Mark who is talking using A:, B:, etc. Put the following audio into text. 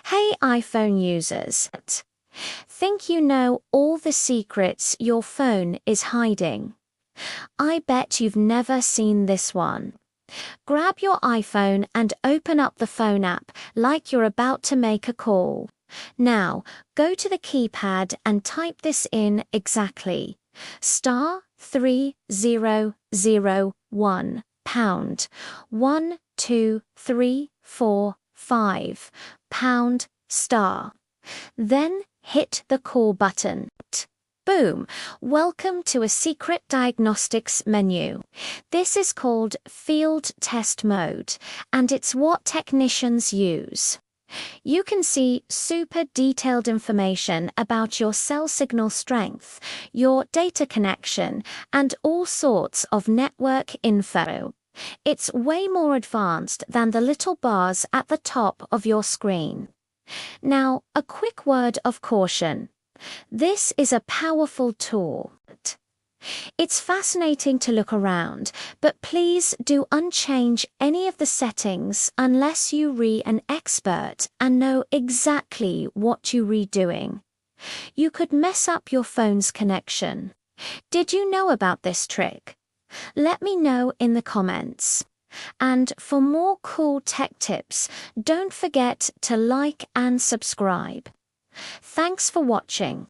A: Hey iPhone users. Think you know all the secrets your phone is hiding? I bet you've never seen this one. Grab your iPhone and open up the phone app like you're about to make a call. Now, go to the keypad and type this in exactly. *3001 pound 12345 pound star. Then hit the call button. Boom! Welcome to a secret diagnostics menu. This is called field test mode, and it's what technicians use. You can see super detailed information about your cell signal strength, your data connection, and all sorts of network info. It's way more advanced than the little bars at the top of your screen. Now, a quick word of caution. This is a powerful tool. It's fascinating to look around, but please do unchange any of the settings unless you re an expert and know exactly what you're redoing. You could mess up your phone's connection. Did you know about this trick? Let me know in the comments. And for more cool tech tips, don't forget to like and subscribe. Thanks for watching.